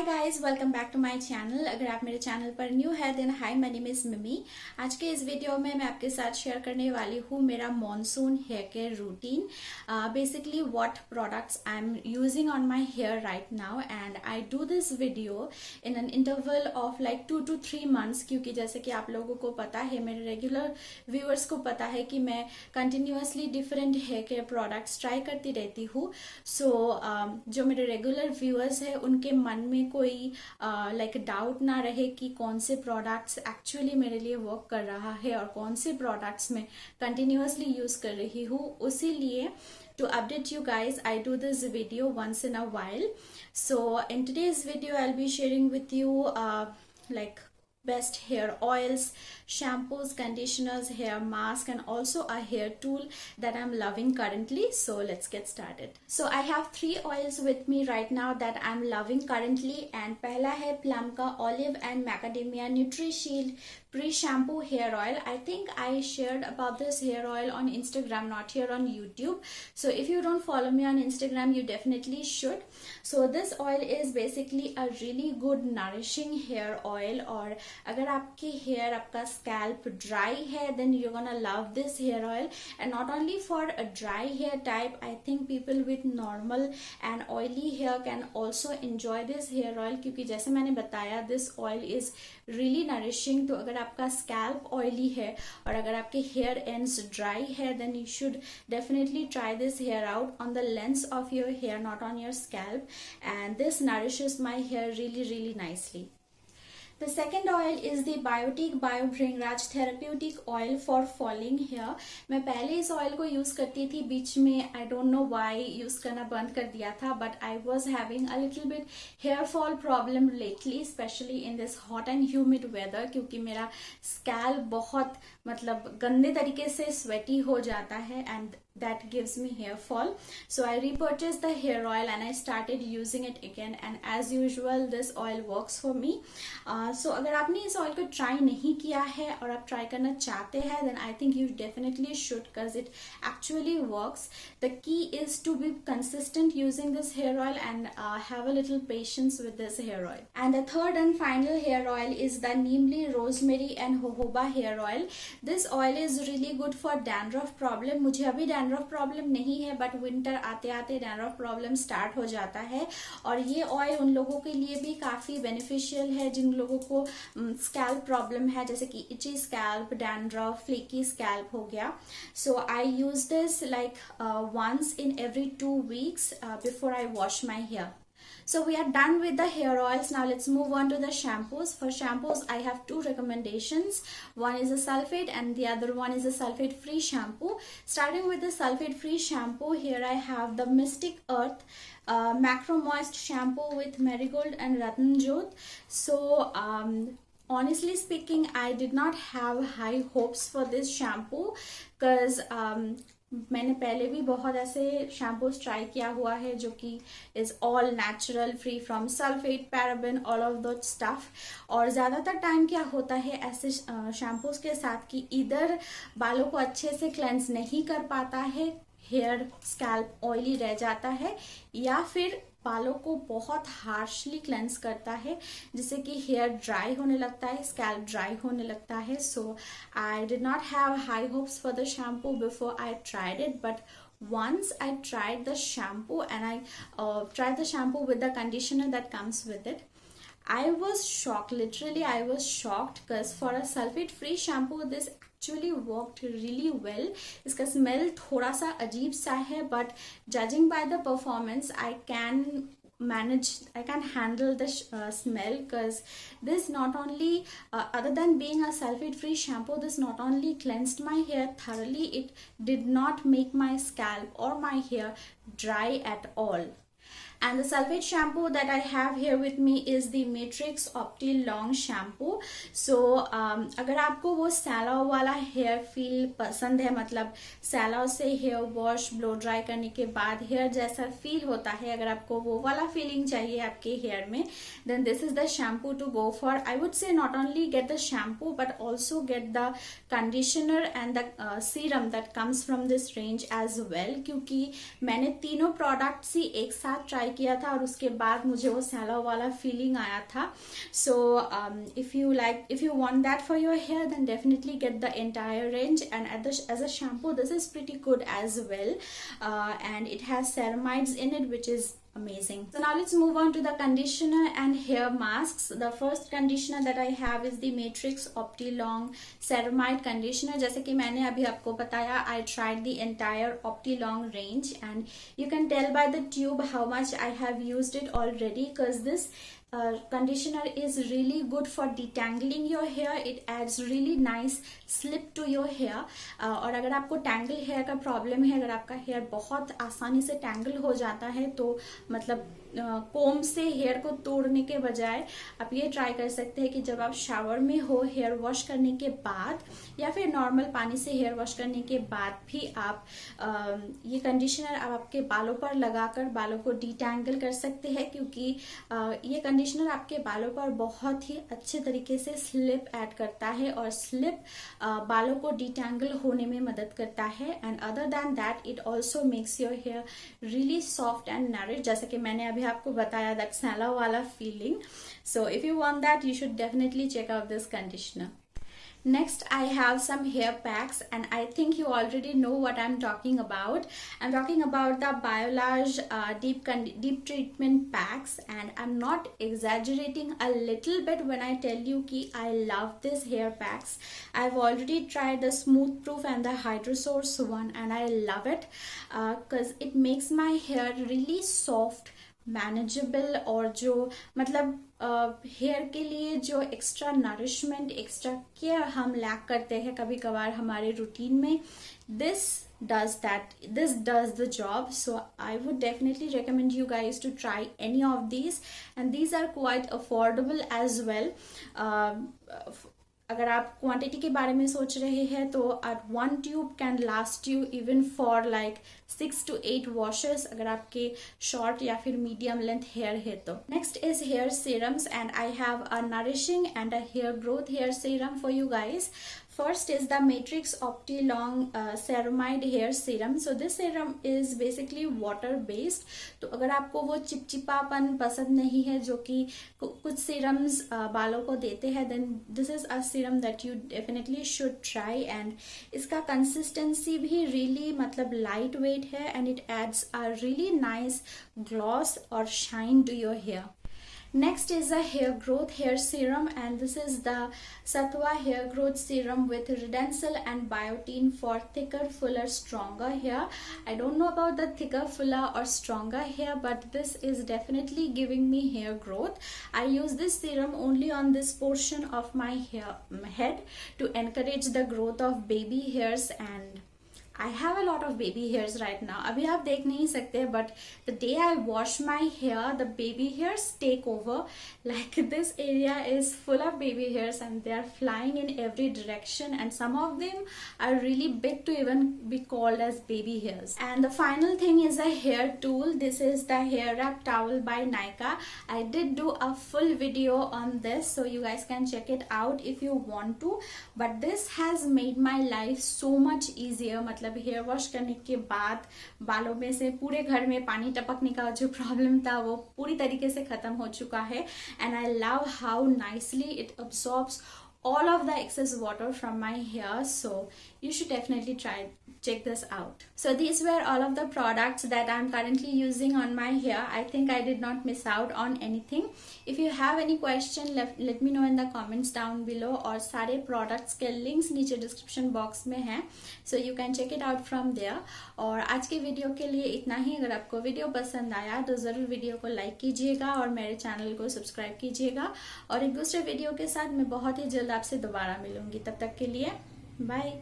Guys, welcome back to my channel. अगर आप मेरे चैनल पर न्यू है then hi, my name is Mimi. आज के इस वीडियो में मैं आपके साथ शेयर करने वाली हूँ मेरा monsoon hair care routine. Basically what products I am using on my hair right now, and I do this video in an interval of like 2 to 3 months, क्योंकि जैसे कि आप लोगों को पता है, मेरे रेगुलर व्यूअर्स को पता है कि मैं continuously different hair care products try करती रहती हूँ। सो जो मेरे रेगुलर व्यूअर्स है उनके मन में कोई लाइक डाउट ना रहे कि कौन से प्रोडक्ट्स एक्चुअली मेरे लिए वर्क कर रहा है और कौन से प्रोडक्ट्स मैं कंटिन्यूअसली यूज कर रही हूँ, उसीलिए to update you guys I do this video once in a while. So in today's video I'll be sharing with you like best hair oils, shampoos, conditioners, hair mask, and also a hair tool that I'm loving currently. So let's get started. So I have 3 oils with me right now that I'm loving currently, and पहला है Plum का Olive and Macadamia NutriShield pre-shampoo hair oil. I think I shared about this hair oil on Instagram, not here on YouTube. So if you don't follow me on Instagram, you definitely should. So this oil is basically a really good nourishing hair oil. और अगर आपकी hair, आपका scalp dry है, then you gonna love this hair oil. And not only for a dry hair type, I think people with normal and oily hair can also enjoy this hair oil, क्योंकि जैसे मैंने बताया this oil is really nourishing. तो अगर आपका scalp oily है और अगर आपके हेयर एंड्स ड्राई है, then you should definitely try this hair out on the length of your hair, not on your scalp, and this nourishes my hair really nicely. The second oil is the Biotique Bio Bhringraj Therapeutic Oil for Falling Hair. मैं पहले इस oil को use करती थी, बीच में I don't know why use करना बंद कर दिया था, but I was having a little bit hair fall problem lately, specially in this hot and humid weather, क्योंकि मेरा स्कैल्प बहुत मतलब गंदे तरीके से स्वेटी हो जाता है and that gives me hair fall. So I repurchased the hair oil and I started using it again, and as usual this oil works for me. So अगर आपने इस ऑयल को ट्राई नहीं किया है और आप ट्राई करना चाहते हैं, then I think you definitely should, because it actually works. The key is to be consistent using this hair oil and have a little patience with this hair oil. And the third and final hair oil is the Neemly Rosemary and Jojoba hair oil. This oil is really good for dandruff problem. मुझे अभी dandruff problem नहीं है, but winter आते आते dandruff problem start हो जाता है, और ये ऑयल उन लोगों के लिए भी काफी बेनिफिशियल है जिन लोगों को स्कैल्प प्रॉब्लम है, जैसे कि itchy scalp, dandruff, flaky scalp हो गया. So I use this like once in every 2 weeks before I wash my hair. So we are done with the hair oils. Now let's move on to the shampoos. For shampoos, I have 2 recommendations. One is a sulfate and the other one is a sulfate free shampoo. Starting with the sulfate free shampoo, here I have the Mystic Earth Macro Moist shampoo with marigold and Ratan Jyot. So honestly speaking, I did not have high hopes for this shampoo, because मैंने पहले भी बहुत ऐसे shampoos try किया हुआ है जो कि is all natural, free from sulphate, paraben, all of that stuff. और ज़्यादातर टाइम क्या होता है ऐसे शैम्पूज के साथ कि इधर बालों को अच्छे से क्लेंस नहीं कर पाता है, हेयर स्कैल्प ऑयली रह जाता है, या फिर बालों को बहुत हार्शली क्लेंस करता है, जिससे कि हेयर ड्राई होने लगता है, स्कैल्प ड्राई होने लगता है. So I did not have high hopes for the shampoo before I tried it, but once I tried the shampoo and I tried the shampoo with the conditioner that comes with it, I was shocked. Literally I was shocked, because for a sulfate free shampoo this actually worked really well. इसका smell थोड़ा सा अजीब सा है, but judging by the performance I can handle the smell, because this not only other than being a sulfate free shampoo, this not only cleansed my hair thoroughly, it did not make my scalp or my hair dry at all. And the sulfate shampoo that I have here with me is the Matrix Opti Long shampoo. So अगर आपको वो Cello वाला hair feel पसंद है, मतलब Cello से hair wash blow dry करने के बाद हेयर जैसा फील होता है, अगर आपको वो वाला फीलिंग चाहिए आपके हेयर में, then this is the shampoo to go for. I would say not only get the shampoo but also get the conditioner and the serum that comes from this range as well, क्योंकि मैंने तीनों products ही एक साथ try किया था और उसके बाद मुझे वो सैलो वाला फीलिंग आया था. So if you want that for your hair, then definitely get the entire range. And as a shampoo, this is pretty good as well, and it has ceramides in it, which is amazing. So now let's move on to the conditioner and hair masks. The first conditioner that I have is the Matrix Optilong Ceramide Conditioner. जैसे कि मैंने अभी आपको बताया, I tried the entire Optilong range, and you can tell by the tube how much I have used it already, because this conditioner is really good for detangling your hair. It adds really nice slip to your hair. और अगर आपको tangle hair का problem है, अगर आपका hair बहुत आसानी से tangle हो जाता है, तो मतलब कोम से हेयर को तोड़ने के बजाय आप ये ट्राई कर सकते हैं कि जब आप शावर में हो, हेयर वॉश करने के बाद या फिर नॉर्मल पानी से हेयर वॉश करने के बाद भी आप ये कंडीशनर आप आपके बालों पर लगाकर बालों को डिटैंगल कर सकते हैं, क्योंकि ये कंडीशनर आपके बालों पर बहुत ही अच्छे तरीके से स्लिप ऐड करता है और स्लिप बालों को डिटैंगल होने में मदद करता है. And other than that it also makes your hair really soft and nourish, जैसे कि मैंने अभी आपको बताया दैट सैलो वाला फीलिंग. So if you want that, you should definitely check out this conditioner. Next, I have some hair packs, and I think you already know what I'm talking about. I'm talking about the Biolage deep treatment packs, and I'm not exaggerating a little bit when I tell you कि I love these hair packs. I've already tried the Smooth Proof and the Hydro Source one, and I love it because it makes my hair really soft, manageable, और जो मतलब hair के लिए जो extra nourishment, extra care हम lack करते हैं कभी कभार हमारे रूटीन में, this does the job. So I would definitely recommend you guys to try any of these, and these are quite affordable as well. अगर आप क्वांटिटी के बारे में सोच रहे हैं तो one tube can last you even for like 6 to 8 washes अगर आपके शॉर्ट या फिर मीडियम लेंथ हेयर है तो. Next is hair serums, and I have a nourishing and a hair growth hair serum for you guys. First is the Matrix Optilong Ceramide Hair Serum. So this serum is basically water based. तो अगर आपको वो चिपचिपापन पसंद नहीं है जो कि कुछ serums बालों को देते हैं, then this is a serum that you definitely should try. And इसका consistency भी really मतलब light weight है, and it adds a really nice gloss or shine to your hair. Next is a hair growth hair serum, and this is the Sattva hair growth serum with Redensil and biotin for thicker, fuller, stronger hair. I don't know about the thicker, fuller or stronger hair, but this is definitely giving me hair growth. I use this serum only on this portion of my head to encourage the growth of baby hairs, and I have a lot of baby hairs right now. अभी आप देख नहीं सकते, but the day I wash my hair, the baby hairs take over. Like this area is full of baby hairs, and they are flying in every direction, and some of them are really big to even be called as baby hairs. And the final thing is a hair tool. This is the Hair Wrap Towel by Nykaa. I did do a full video on this, so you guys can check it out if you want to. But this has made my life so much easier. मतलब hair wash करने के बाद बालों में से पूरे घर में पानी टपकने का जो प्रॉब्लम था वो पूरी तरीके से खत्म हो चुका है. And I love how nicely it absorbs all of the excess water from my hair, so you should definitely check this out. So these were all of the products that I'm currently using on my hair. I think I did not miss out on anything. If you have any question, let me know in the comments down below. और सारे products के links नीचे description box में हैं, so you can check it out from there. और आज के video के लिए इतना ही. अगर आपको वीडियो पसंद आया तो ज़रूर वीडियो को लाइक कीजिएगा और मेरे चैनल को सब्सक्राइब कीजिएगा. और एक दूसरे वीडियो के साथ मैं बहुत ही जल्द आपसे दोबारा मिलूंगी. तब तक के लिए बाय.